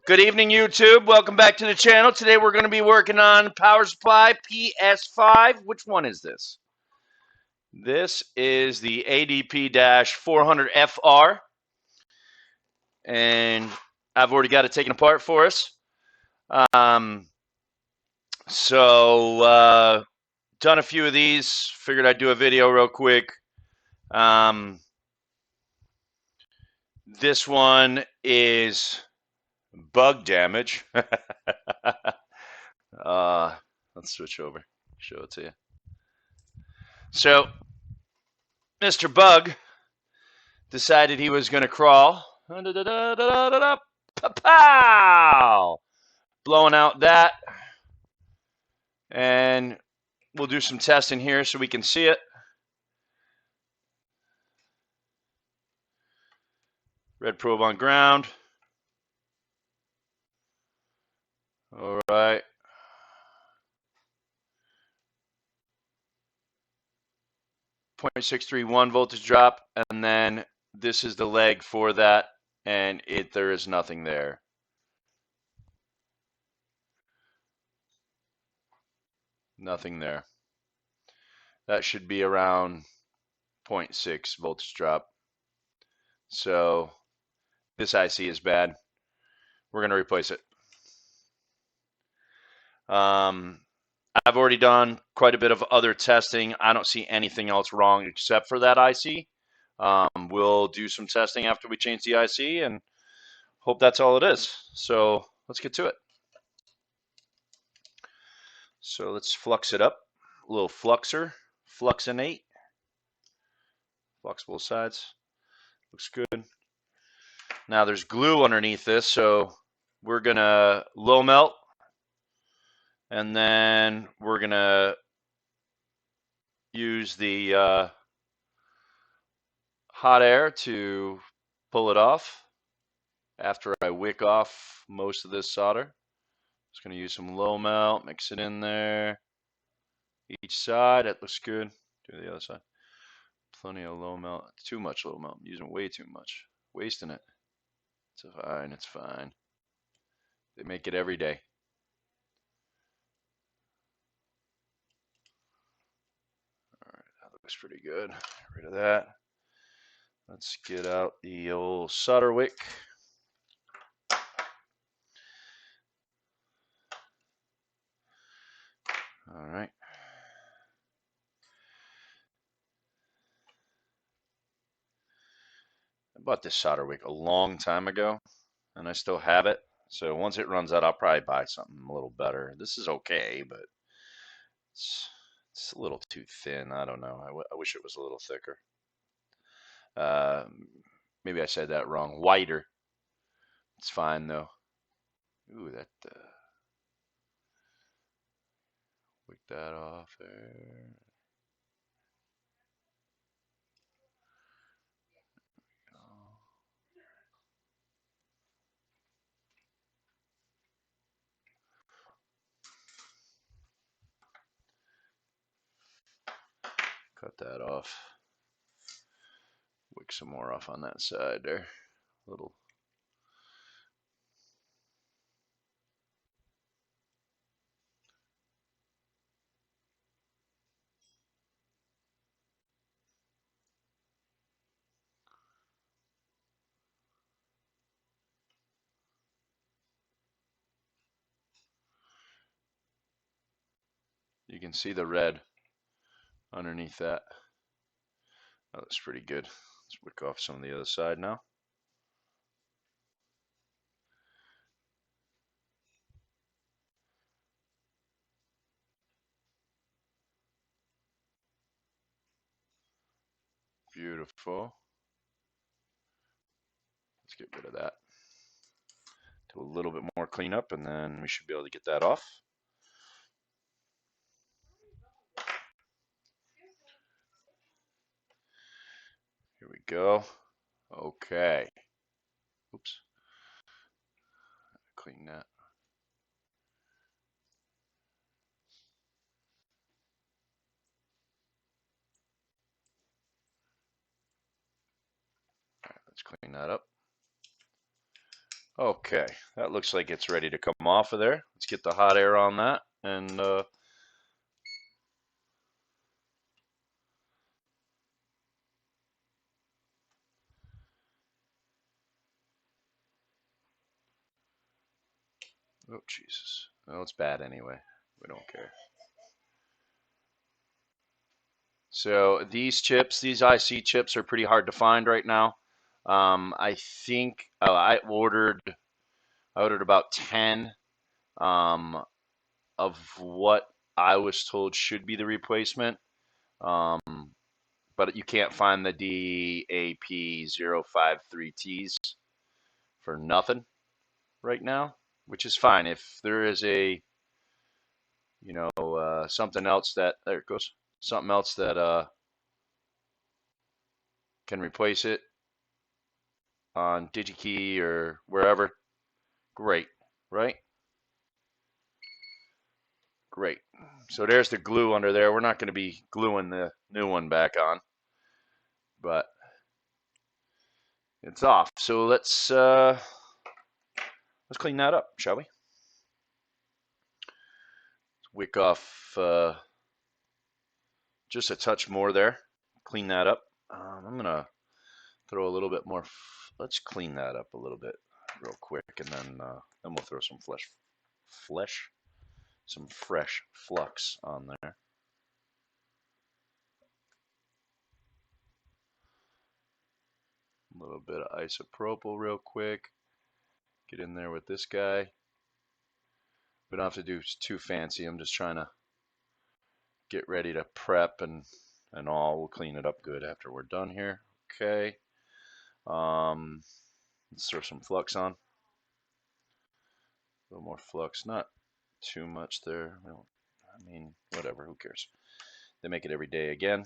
Good evening, YouTube. Welcome back to the channel. Today we're going to be working on Power Supply PS5. Which one is this? This is the ADP-400FR, and I've already got it taken apart for us. Done a few of these. Figured I'd do a video real quick. This one is bug damage. Let's switch over, show it to you. So, Mr. Bug decided he was going to crawl. Pow! Blowing out that. And we'll do some testing here so we can see it. Red probe on ground. All right. .631 voltage drop, and then this is the leg for that, and there is nothing there. Nothing there. That should be around 0.6 voltage drop. So this IC is bad. We're going to replace it. I've already done quite a bit of other testing. I don't see anything else wrong except for that IC. We'll do some testing after we change the IC and hope that's all it is. So let's get to it. So let's flux it up. A little fluxer, fluxinate. Flux both sides. Looks good. Now there's glue underneath this, so we're gonna low melt, and then we're gonna use the hot air to pull it off after I wick off most of this solder. Just gonna use some low melt, mix it in there. Each side, that looks good. Do the other side. Plenty of low melt. Too much low melt. I'm using way too much. Wasting it. It's fine. It's fine. They make it every day. All right, that looks pretty good. Get rid of that. Let's get out the old solder wick. All right. I bought this solder wick a long time ago, and I still have it. So once it runs out, I'll probably buy something a little better. This is okay, but it's a little too thin. I don't know. I wish it was a little thicker. Maybe I said that wrong. Wider. It's fine though. Ooh, that wick that off there. Cut that off. Wick some more off on that side there. Little. You can see the red underneath that. That looks pretty good. Let's wick off some of the other side now. Beautiful. Let's get rid of that. Do a little bit more cleanup, and then we should be able to get that off. Here we go. Okay. Oops. Clean that. All right, let's clean that up. Okay, that looks like it's ready to come off of there. Let's get the hot air on that, and oh Jesus, well, it's bad anyway. We don't care. So these chips, these IC chips, are pretty hard to find right now. I think I ordered about 10 of what I was told should be the replacement. Um, but you can't find the DAP053Ts for nothing right now, which is fine. If there is a, something else that, there it goes, something else that can replace it on DigiKey or wherever, great, right? Great. So there's the glue under there. We're not going to be gluing the new one back on, but it's off. So let's clean that up, shall we? Let's wick off just a touch more there. Clean that up. I'm gonna throw a little bit more. Let's clean that up a little bit, real quick, and then we'll throw some some fresh flux on there. A little bit of isopropyl real quick. Get in there with this guy. We don't have to do too fancy. I'm just trying to get ready to prep and all. We'll clean it up good after we're done here. Okay. Let's throw some flux on. A little more flux, not too much there. I mean, whatever, who cares? They make it every day again.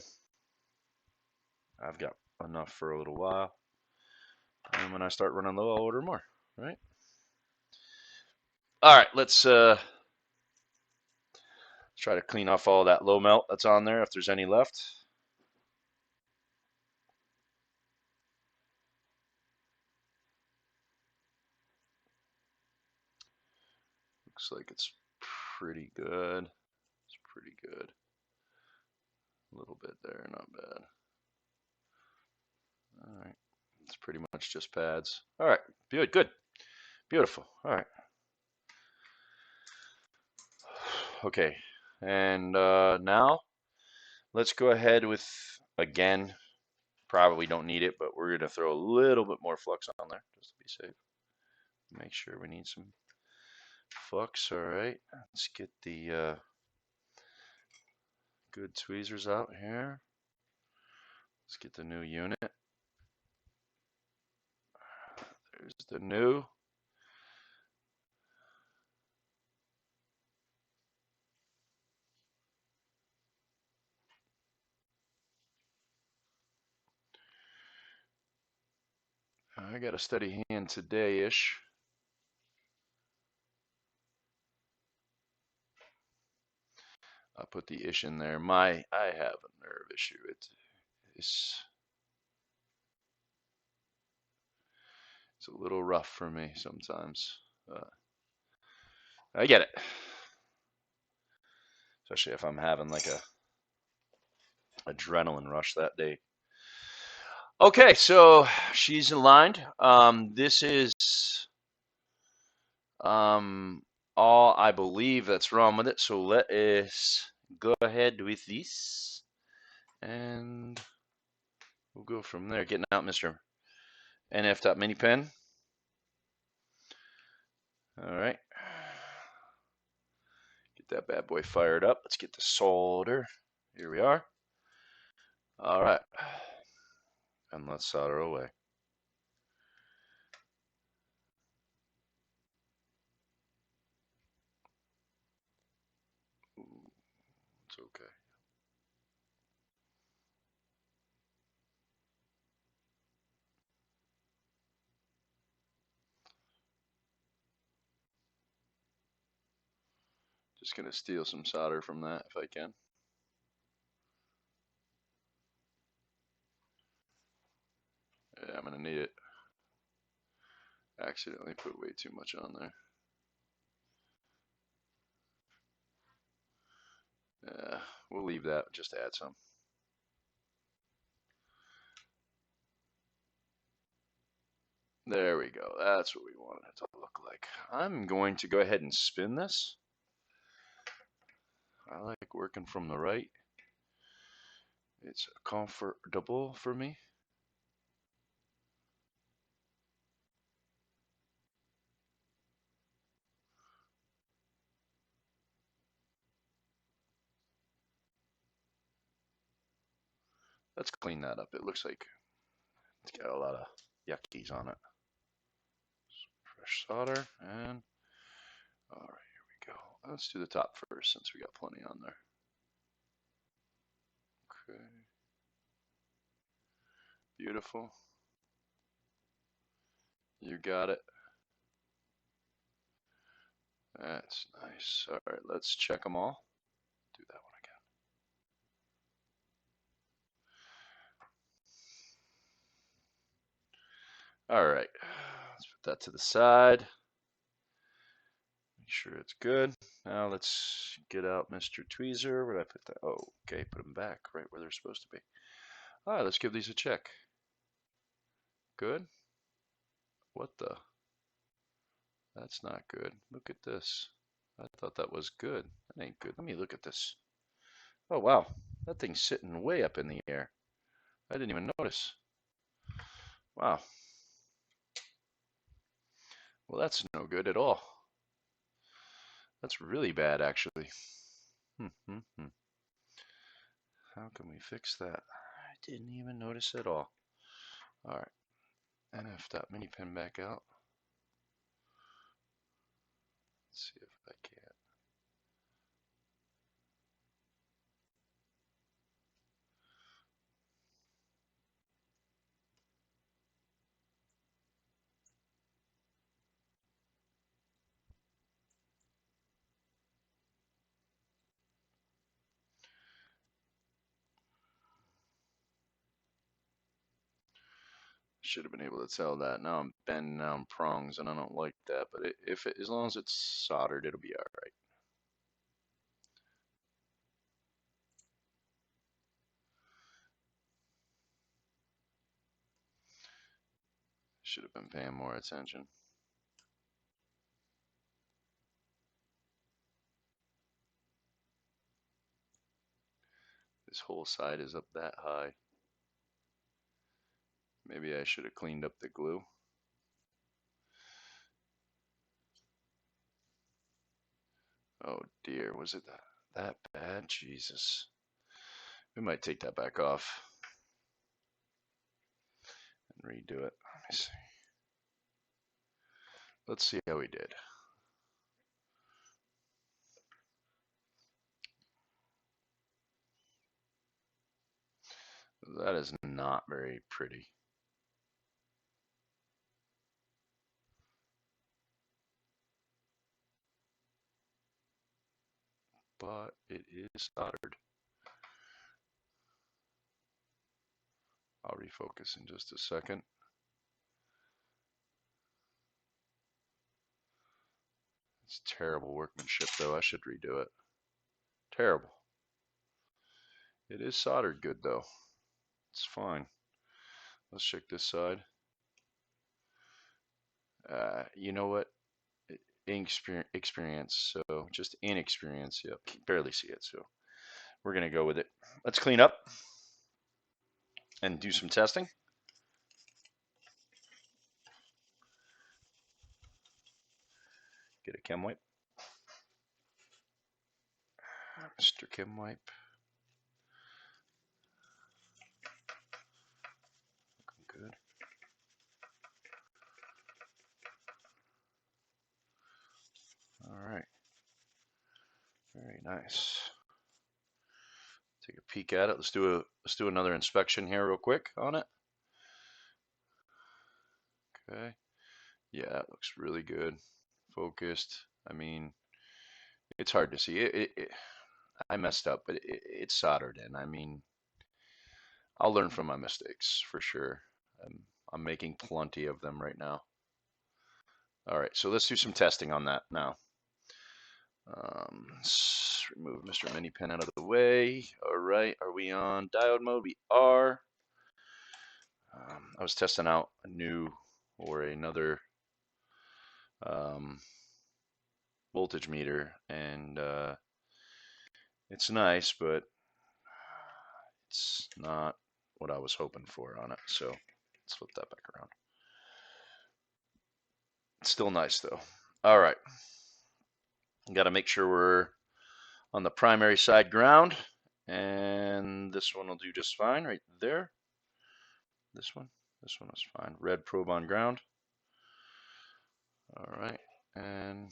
I've got enough for a little while. And when I start running low, I'll order more, right? All right, let's try to clean off all that low melt that's on there if there's any left. Looks like it's pretty good. It's pretty good. A little bit there, not bad. All right, it's pretty much just pads. All right, good, good, beautiful. All right. Okay, and now let's go ahead with, again, probably don't need it, but we're gonna throw a little bit more flux on there just to be safe. Make sure we need some flux. All right, let's get the good tweezers out here. Let's get the new unit. There's the new. I got a steady hand today-ish. I'll put the ish in there. I have a nerve issue. It's a little rough for me sometimes. I get it, especially if I'm having like a adrenaline rush that day. Okay, so she's aligned. This is all I believe that's wrong with it. So let us go ahead with this, and we'll go from there. Getting out, Mr. NF.mini pen. All right. Get that bad boy fired up. Let's get the solder. Here we are. All right. And let's solder away. Ooh, it's okay. Just going to steal some solder from that if I can. Yeah, I'm going to need it. Accidentally put way too much on there. We'll leave that, just add some. There we go. That's what we wanted it to look like. I'm going to go ahead and spin this. I like working from the right. It's comfortable for me. Let's clean that up. It looks like it's got a lot of yuckies on it. Fresh solder, and all right, here we go. Let's do the top first since we got plenty on there. Okay. Beautiful. You got it. That's nice. All right, let's check them all. Do that one again. All right, let's put that to the side. Make sure it's good. Now let's get out Mr. Tweezer. Where did I put that? Oh, okay, put them back right where they're supposed to be. All right, let's give these a check. Good. What the? That's not good. Look at this. I thought that was good. That ain't good. Let me look at this. Oh, wow. That thing's sitting way up in the air. I didn't even notice. Wow. Well, that's no good at all. That's really bad, actually. How can we fix that? I didn't even notice at all. All right. NF.mini pen back out. Let's see if I can. Should have been able to tell that. Now I'm bending down prongs, and I don't like that. But as long as it's soldered, it'll be all right. Should have been paying more attention. This whole side is up that high. Maybe I should have cleaned up the glue. Oh dear, was it that bad? Jesus. We might take that back off and redo it. Let me see. Let's see how we did. That is not very pretty. But it is soldered. I'll refocus in just a second. It's terrible workmanship, though. I should redo it. Terrible. It is soldered good, though. It's fine. Let's check this side. You know what? Experience. So just inexperience. Yep. Can barely see it. So we're gonna go with it. Let's clean up and do some testing. Get a chem wipe. Mr. Chem wipe. Looking good. All right. Very nice. Take a peek at it. Let's do another inspection here real quick on it. Okay. Yeah, it looks really good. Focused. I mean, it's hard to see. I messed up, but it's soldered in. I mean, I'll learn from my mistakes for sure. I'm making plenty of them right now. All right, so let's do some testing on that now. Let's remove Mr. Mini Pen out of the way. All right, are we on diode mode? We are. I was testing out a new or another voltage meter, and it's nice, but it's not what I was hoping for on it. So let's flip that back around. It's still nice though. All right. Got to make sure we're on the primary side ground, and this one will do just fine right there. This one is fine. Red probe on ground. All right, and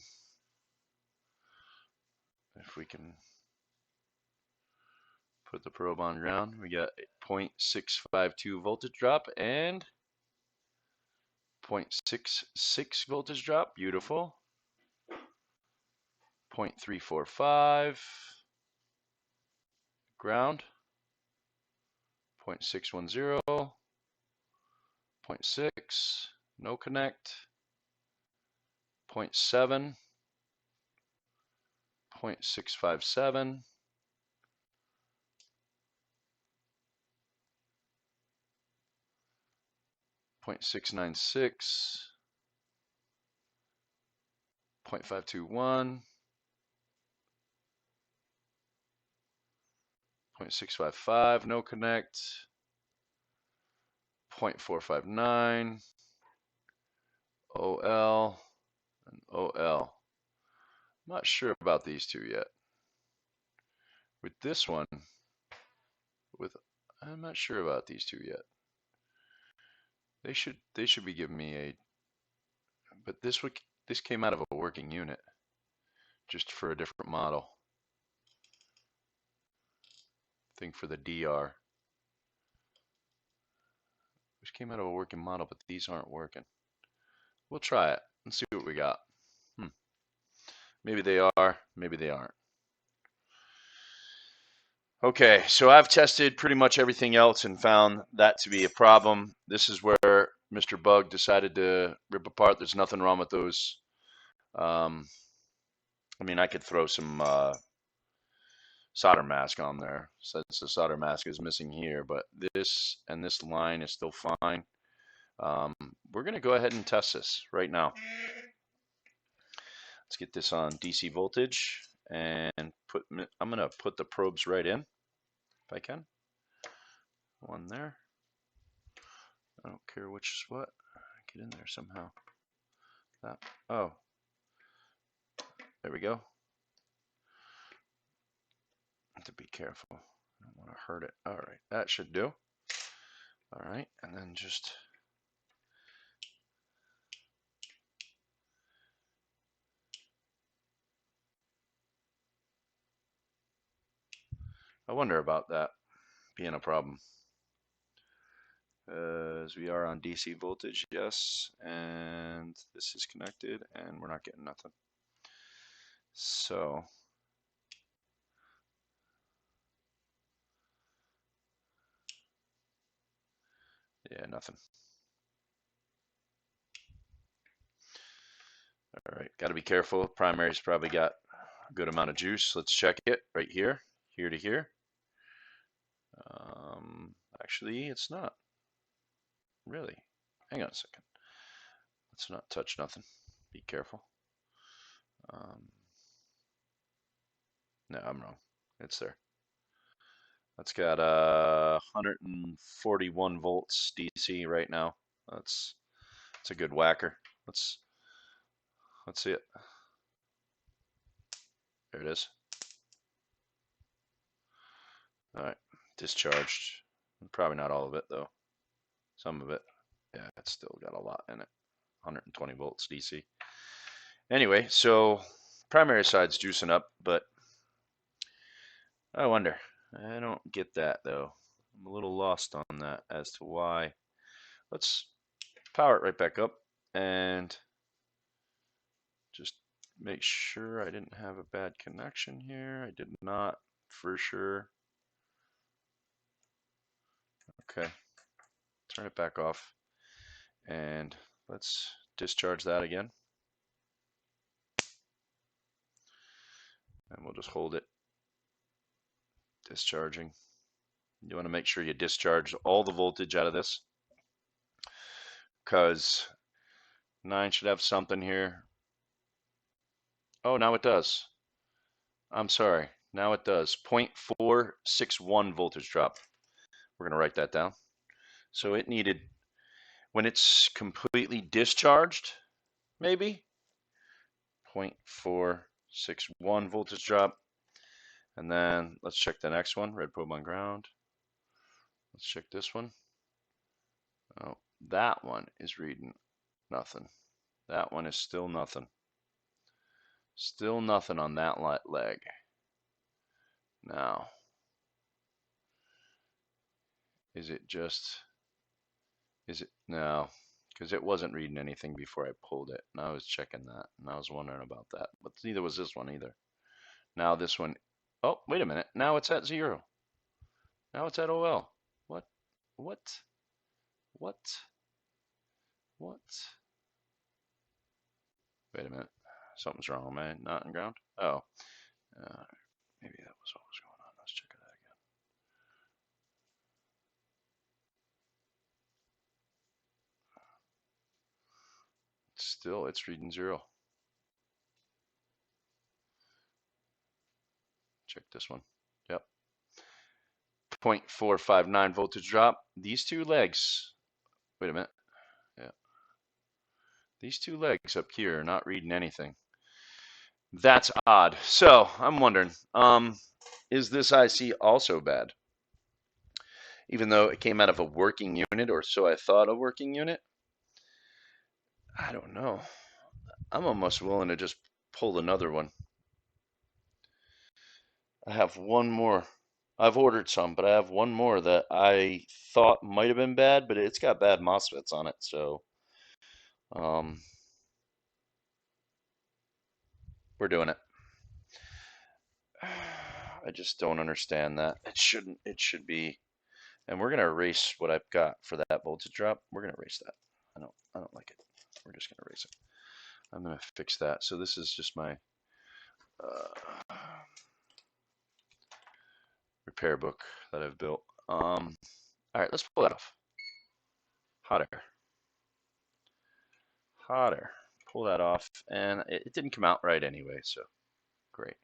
if we can put the probe on ground, we got 0.652 voltage drop and 0.66 voltage drop. Beautiful. 0.345 ground. 0.610. 0.6, no connect. 0.7, 0.657, 0.696, 0.521, 0.655, no connect. 0.459, OL, and OL. I'm not sure about these two yet. With this one, I'm not sure about these two yet. They should be giving me a, but this came out of a working unit, just for a different model. I think for the DR. Which came out of a working model, but these aren't working. We'll try it and see what we got. Maybe they are, maybe they aren't. Okay, so I've tested pretty much everything else and found that to be a problem. This is where Mr. Bug decided to rip apart. There's nothing wrong with those. I mean, I could throw some solder mask on there since the solder mask is missing here, but this and this line is still fine. We're going to go ahead and test this right now. Let's get this on DC voltage and I'm going to put the probes right in if I can. One there. I don't care which is what. Get in there somehow. That. Oh. There we go. Have to be careful. I don't want to hurt it. All right. That should do. All right. And then just I wonder about that being a problem. As we are on DC voltage, yes, and this is connected, and we're not getting nothing. So, yeah, nothing. All right, got to be careful. Primary's probably got a good amount of juice. Let's check it right here, here to here. Actually, it's not. Really? Hang on a second. Let's not touch nothing. Be careful. No, I'm wrong. It's there. That's got 141 volts DC right now. That's a good whacker. Let's see it. There it is. All right, discharged. Probably not all of it though. Some of it. Yeah, it's still got a lot in it. 120 volts DC. Anyway, so primary side's juicing up, but I wonder. I don't get that though. I'm a little lost on that as to why. Let's power it right back up and just make sure I didn't have a bad connection here. I did not, for sure. Okay, turn it back off and let's discharge that again. And we'll just hold it. Discharging. You want to make sure you discharge all the voltage out of this, because 9 should have something here. Oh, now it does. I'm sorry. Now it does. 0.461 voltage drop. We're going to write that down. So it needed, when it's completely discharged, maybe 0.461 voltage drop. And then let's check the next one. Red probe on ground. Let's check this one. Oh, that one is reading nothing. That one is still nothing. Still nothing on that leg. Now, is it no, because it wasn't reading anything before I pulled it. And I was checking that, and I was wondering about that. But neither was this one either. Now this one, oh, wait a minute. Now it's at 0. Now it's at OL. What? What? Wait a minute. Something's wrong, man. Not in ground? Oh. Maybe that was what was going on. Let's check that again. Still, it's reading 0. Check this one. Yep. 0.459 voltage drop. These two legs. Wait a minute. Yeah. These two legs up here are not reading anything. That's odd. So I'm wondering, is this IC also bad? Even though it came out of a working unit, or so I thought, a working unit? I don't know. I'm almost willing to just pull another one. I have one more. I've ordered some, but I have one more that I thought might have been bad, but it's got bad MOSFETs on it, so we're doing it. I just don't understand that. It should be, and we're gonna erase what I've got for that voltage drop. We're gonna erase that. I don't like it. We're just gonna erase it. I'm gonna fix that. So this is just my repair book that I've built. All right, let's pull that off. Hot air. Hot air. Pull that off, and it didn't come out right anyway, so great.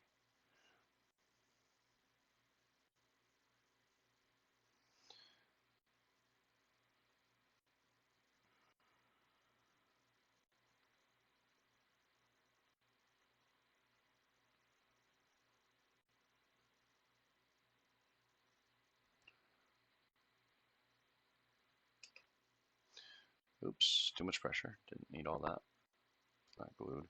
Oops, too much pressure. Didn't need all that. Not glued.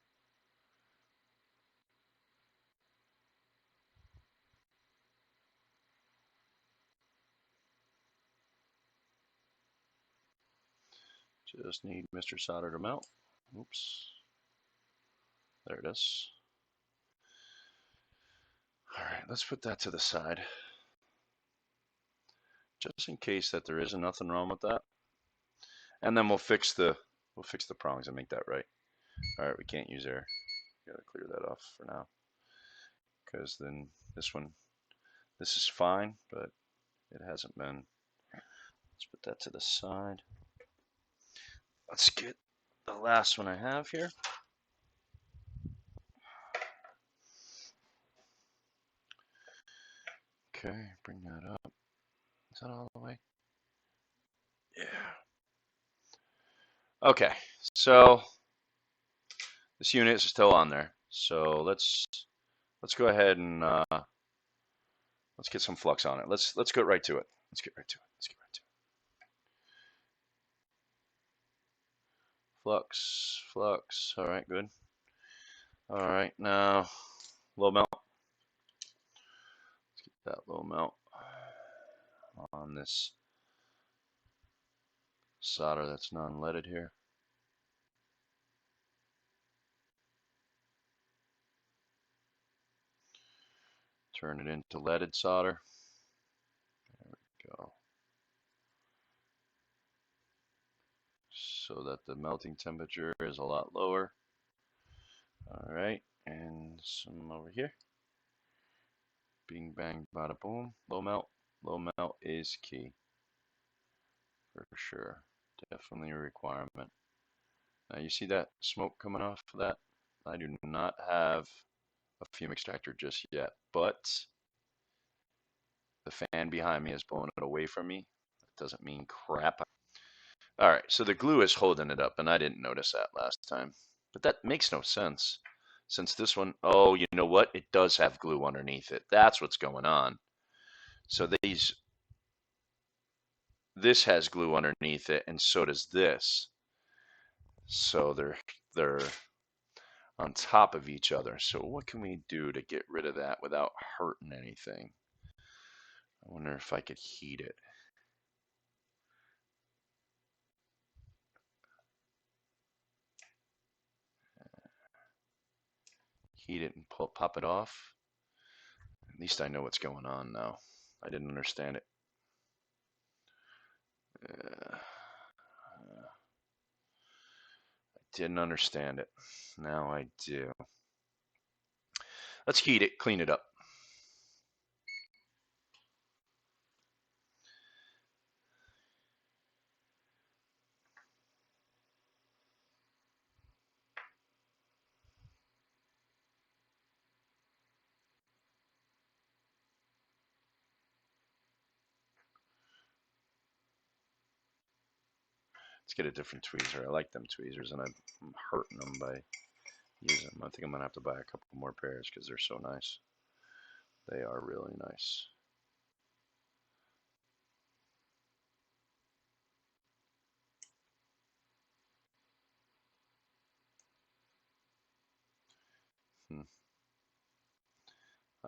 Just need Mr. Solder to melt. Oops. There it is. All right, let's put that to the side. Just in case that there isn't nothing wrong with that. And then we'll fix the prongs and make that right. All right, we can't use air. Gotta clear that off for now. Because then this is fine, but it hasn't been. Let's put that to the side. Let's get the last one I have here. Okay, bring that up. Is that all the way? Yeah. Okay, so this unit is still on there. So let's go ahead and let's get some flux on it. Let's get right to it. Let's get right to it. Flux. All right, good. All right, now low melt. Let's get that low melt on this solder that's non-leaded here. Turn it into leaded solder. There we go. So that the melting temperature is a lot lower. All right, and some over here. Bing, bang, bada, boom. Low melt. Low melt is key. For sure. Definitely a requirement. Now you see that smoke coming off of that? I do not have a fume extractor just yet, but the fan behind me is blowing it away from me. That doesn't mean crap. All right, so the glue is holding it up, and I didn't notice that last time. But that makes no sense. Since this one, oh, you know what? It does have glue underneath it. That's what's going on. So this has glue underneath it, and so does this. So they're on top of each other. So what can we do to get rid of that without hurting anything? I wonder if I could heat it. Heat it and pop it off. At least I know what's going on now. I didn't understand it. I didn't understand it. Now I do. Let's heat it, clean it up. Let's get a different tweezer. I like them tweezers, and I'm hurting them by using them. I think I'm going to have to buy a couple more pairs because they're so nice. They are really nice.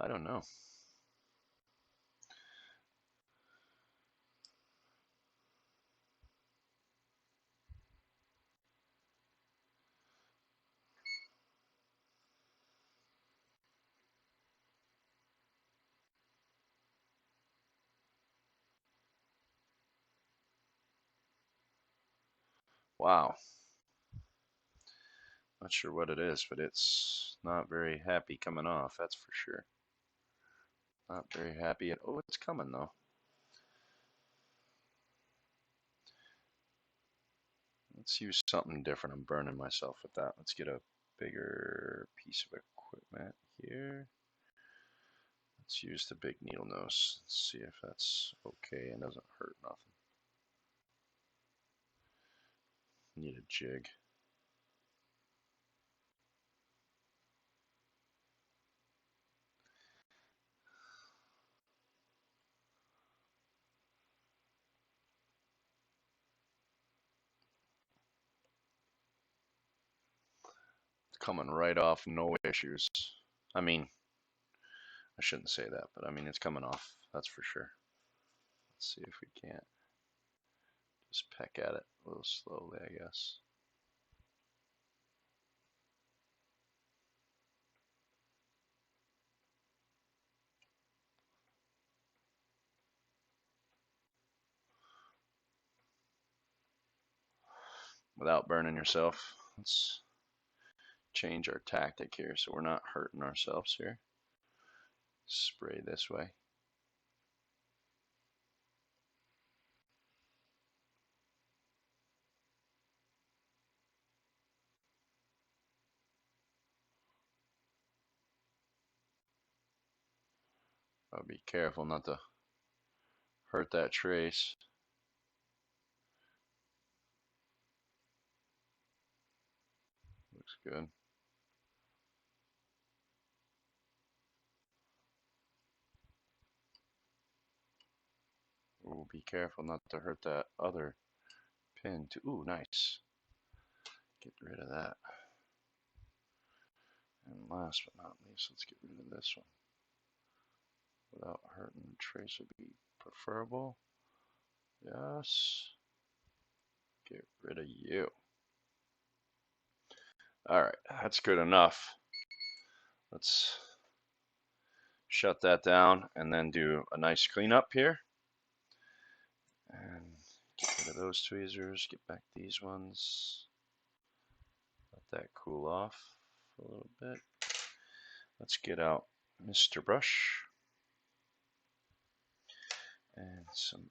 I don't know. Wow. Not sure what it is, but it's not very happy coming off, that's for sure. Not very happy. Oh, it's coming though. Let's use something different. I'm burning myself with that. Let's get a bigger piece of equipment here. Let's use the big needle nose. Let's see if that's okay and doesn't hurt nothing. Need a jig. It's coming right off, no issues. I mean, I shouldn't say that, but I mean, it's coming off, that's for sure. Let's see if we can't just peck at it a little slowly, I guess. Without burning yourself, let's change our tactic here so we're not hurting ourselves here. Spray this way. I'll be careful not to hurt that trace. Looks good. Ooh, be careful not to hurt that other pin too. Ooh, nice. Get rid of that. And last but not least, let's get rid of this one. Without hurting the trace would be preferable. Yes. Get rid of you. Alright, that's good enough. Let's shut that down and then do a nice cleanup here. And get rid of those tweezers, get back these ones. Let that cool off a little bit. Let's get out Mr. Brush. And some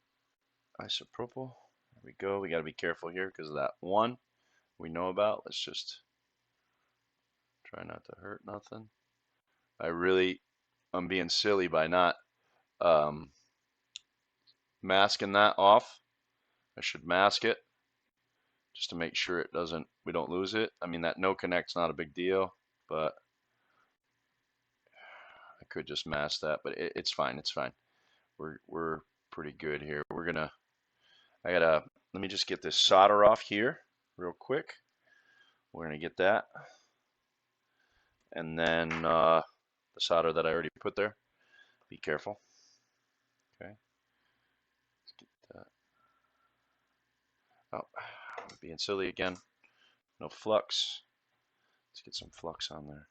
isopropyl. There we go. We got to be careful here because of that one we know about. Let's just try not to hurt nothing. I'm being silly by not masking that off. I should mask it just to make sure we don't lose it. I mean, that no connect's not a big deal, but I could just mask that, but it's fine. It's fine. We're pretty good here. Let me just get this solder off here real quick. We're gonna get that. And then the solder that I already put there. Be careful. Okay. Let's get that. Oh, I'm being silly again. No flux. Let's get some flux on there.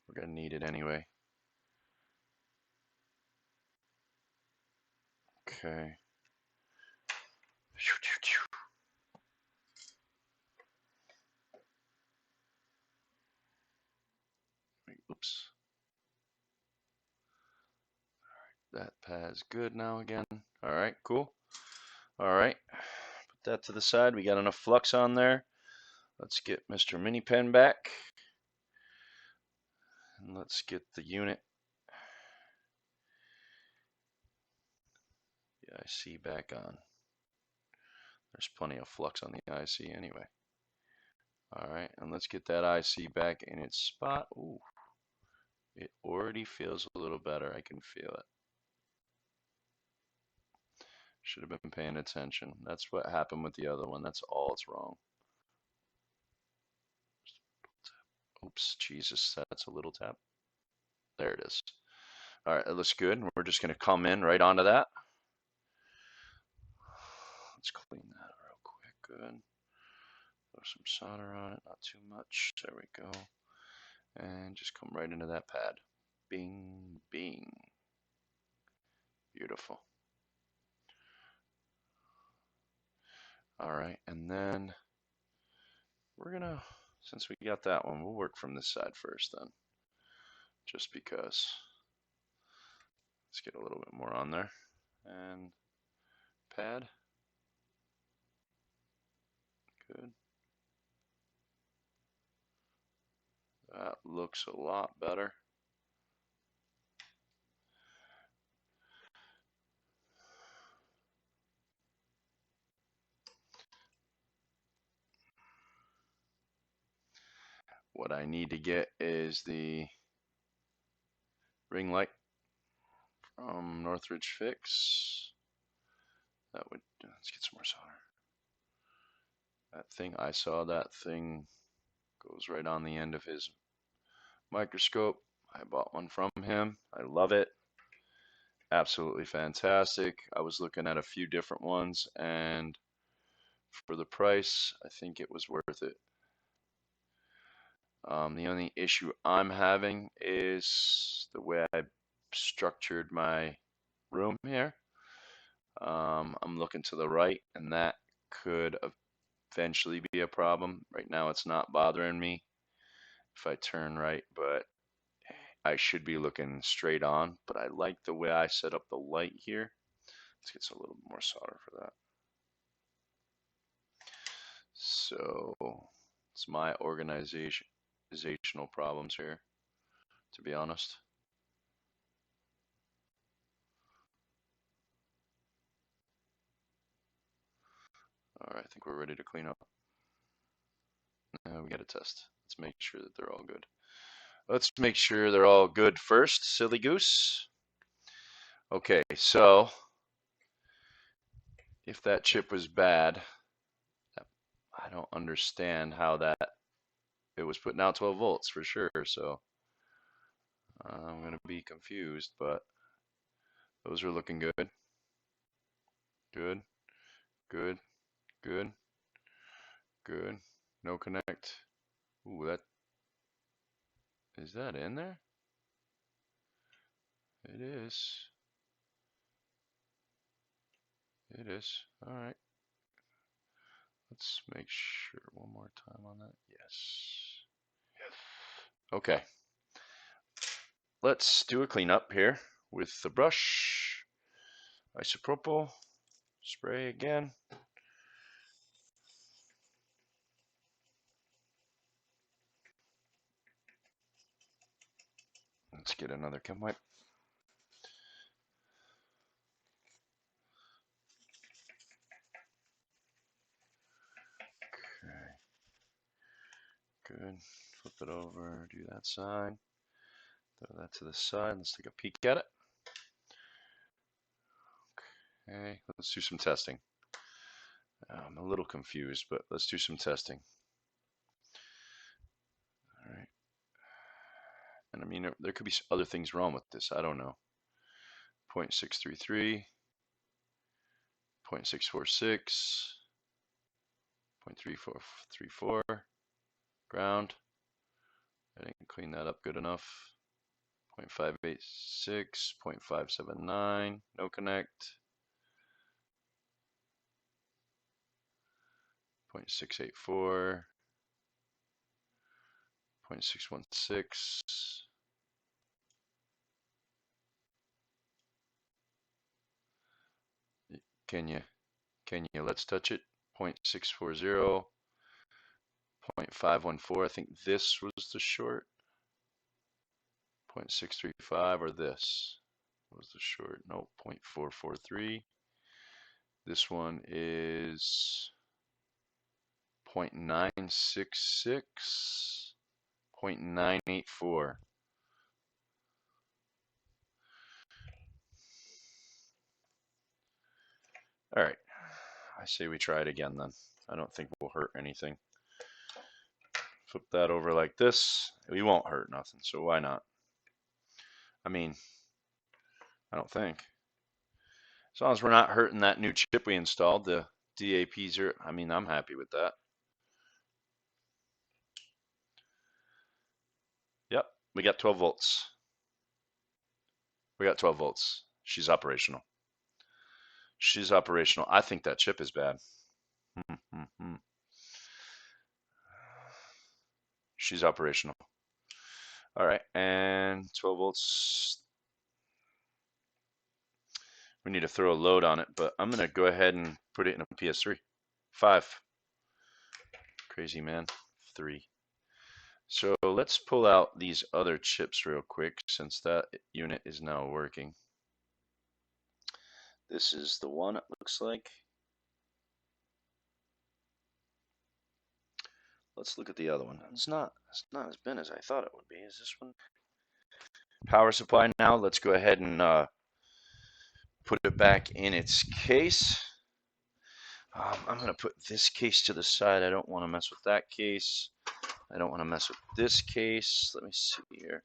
We're gonna need it anyway. Okay. Oops. That pad's good now again. All right, cool. All right, put that to the side. We got enough flux on there. Let's get Mr. Mini Pen back. And let's get the unit. The IC back on. There's plenty of flux on the IC anyway. All right, and let's get that IC back in its spot. Ooh, it already feels a little better. I can feel it. Should have been paying attention. That's what happened with the other one. That's all it's wrong. Oops, Jesus, that's a little tap. There it is. All right, that looks good. We're just going to come in right onto that. Let's clean that real quick. Good. Throw some solder on it, not too much. There we go. And just come right into that pad. Bing, bing. Beautiful. All right, and then we're gonna, since we got that one, we'll work from this side first then. Just because. Let's get a little bit more on there. And pad. Good. That looks a lot better. What I need to get is the ring light from Northridge Fix. Let's get some more solder. I saw that thing goes right on the end of his microscope. I bought one from him. I love it. Absolutely fantastic. I was looking at a few different ones, and for the price, I think it was worth it. The only issue I'm having is the way I structured my room here. I'm looking to the right, and that could eventually be a problem. Right now, it's not bothering me if I turn right, but I should be looking straight on. But I like the way I set up the light here. Let's get a little more solder for that. So it's my organizational problems here, to be honest. All right, I think we're ready to clean up. We got to test. Let's make sure that they're all good. Let's make sure they're all good first, silly goose. Okay, so if that chip was bad, I don't understand how it was putting out 12 volts for sure, so I'm going to be confused, but those are looking good. Good, good, good, good. No connect. Ooh, is that in there? It is. It is. All right. Let's make sure one more time on that. Yes. Okay. Let's do a cleanup here with the brush. Isopropyl, spray again. Let's get another chem wipe. Okay. Good. Flip it over, do that side. Throw that to the side. Let's take a peek at it. Okay, let's do some testing. I'm a little confused, but let's do some testing. All right. And I mean, there could be other things wrong with this. I don't know. 0.633, 0.646, 0.3434, ground. I didn't clean that up good enough. 0.586, 0.579, no connect. 0.684, 0.616. Can you let's touch it? 0.640, 0.514. I think this was the short. 0.635 or this was the short. No, 0.443. This one is 0.966, 0.984. All right, I say we try it again then. I don't think we'll hurt anything. Flip that over like this. We won't hurt nothing, so why not? I mean, I don't think. As long as we're not hurting that new chip we installed, the DAP0, I mean, I'm happy with that. Yep, we got 12 volts. We got 12 volts. She's operational. She's operational. I think that chip is bad. She's operational. All right, and 12 volts. We need to throw a load on it, but I'm going to go ahead and put it in a PS3. 5. Crazy man. 3. So let's pull out these other chips real quick since that unit is now working. This is the one, it looks like. Let's look at the other one. It's not as bad as I thought it would be. Is this one? Power supply now. Let's go ahead and put it back in its case. I'm going to put this case to the side. I don't want to mess with that case. I don't want to mess with this case. Let me see here.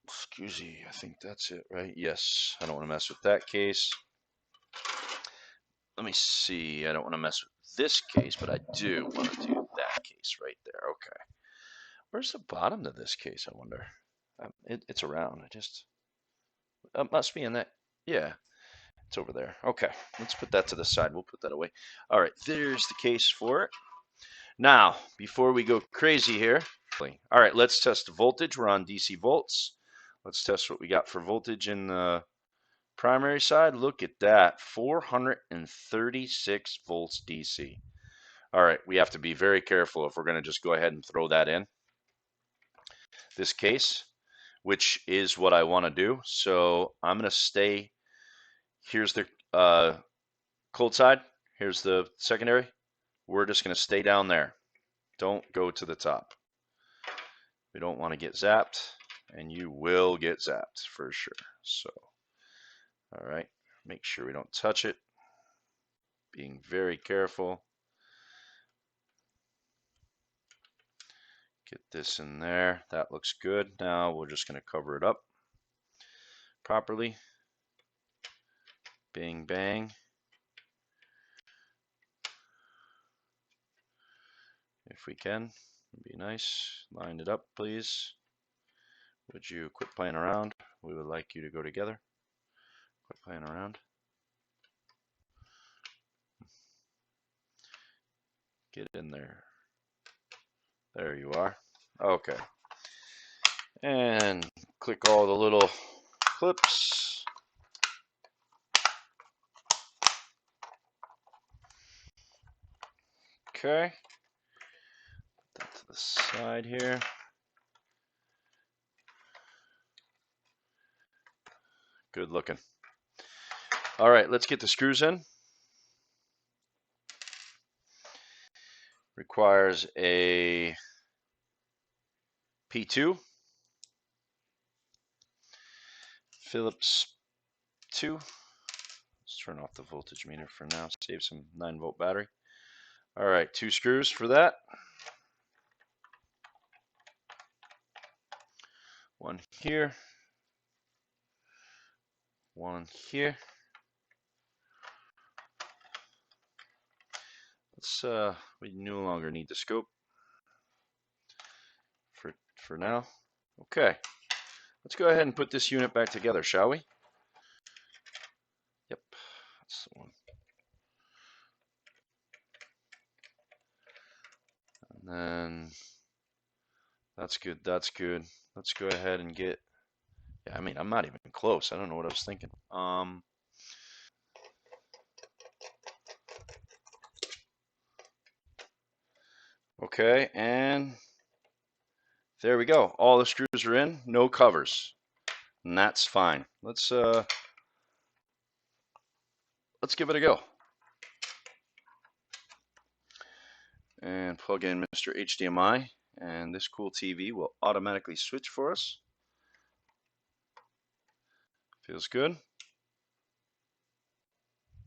Excuse me. I think that's it, right? Yes. I don't want to mess with that case. Let me see. I don't want to mess with this case, but I do want to do that case right there. Okay. Where's the bottom of this case, I wonder? It's around. It must be in that. Yeah. It's over there. Okay, let's put that to the side. We'll put that away. All right, there's the case for it. Now, before we go crazy here, all right, let's test the voltage. We're on DC volts. Let's test what we got for voltage in the primary side. Look at that, 436 volts DC. All right, we have to be very careful if we're going to just go ahead and throw that in this case, which is what I want to do. So I'm going to stay. Here's the cold side. Here's the secondary. We're just going to stay down there. Don't go to the top. We don't want to get zapped, and you will get zapped for sure. So, all right, make sure we don't touch it. Being very careful. Get this in there. That looks good. Now we're just going to cover it up properly. Bang, bang. If we can, it'd be nice. Line it up, please. Would you quit playing around? We would like you to go together. Quit playing around. Get in there. There you are. Okay. And click all the little clips. Okay. Put that to the side here. Good looking. All right, let's get the screws in. Requires a P2, Phillips 2. Let's turn off the voltage meter for now, save some 9-volt battery. All right, 2 screws for that. One here, one here. Let's we no longer need the scope for now. Okay, let's go ahead and put this unit back together, shall we? Yep, that's the one. And then that's good. That's good. Let's go ahead and get. Yeah, I mean, I'm not even close. I don't know what I was thinking. Okay, and there we go. All the screws are in, no covers, and that's fine. Let's give it a go. And plug in Mr. HDMI, and this cool TV will automatically switch for us. Feels good.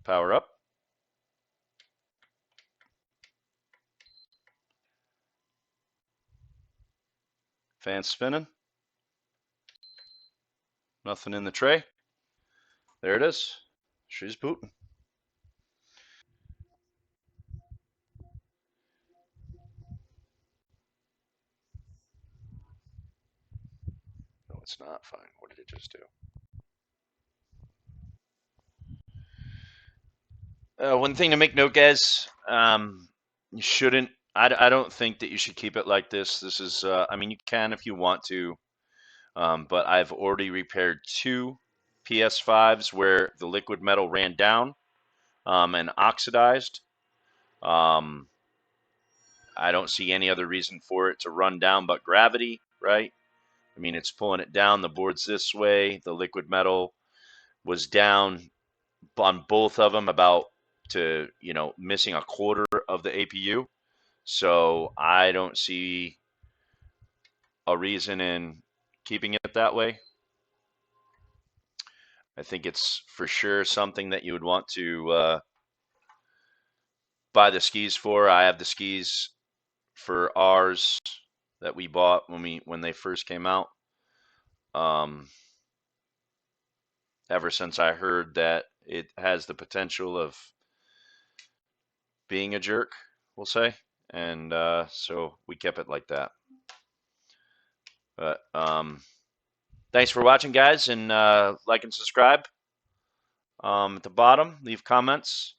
Power up. Fan spinning. Nothing in the tray. There it is. She's booting. No, it's not fine. What did it just do? One thing to make note, guys. You shouldn't. I don't think that you should keep it like this. This is. I mean, you can if you want to. But I've already repaired 2 PS5s where the liquid metal ran down and oxidized. I don't see any other reason for it to run down but gravity, right? I mean, it's pulling it down. The board's this way. The liquid metal was down on both of them about to, missing a quarter of the APU. So I don't see a reason in keeping it that way. I think it's for sure something that you would want to buy the skis for. I have the skis for ours that we bought when they first came out. Ever since I heard that it has the potential of being a jerk, we'll say, and so we kept it like that. But thanks for watching, guys, and like and subscribe. At the bottom, leave comments.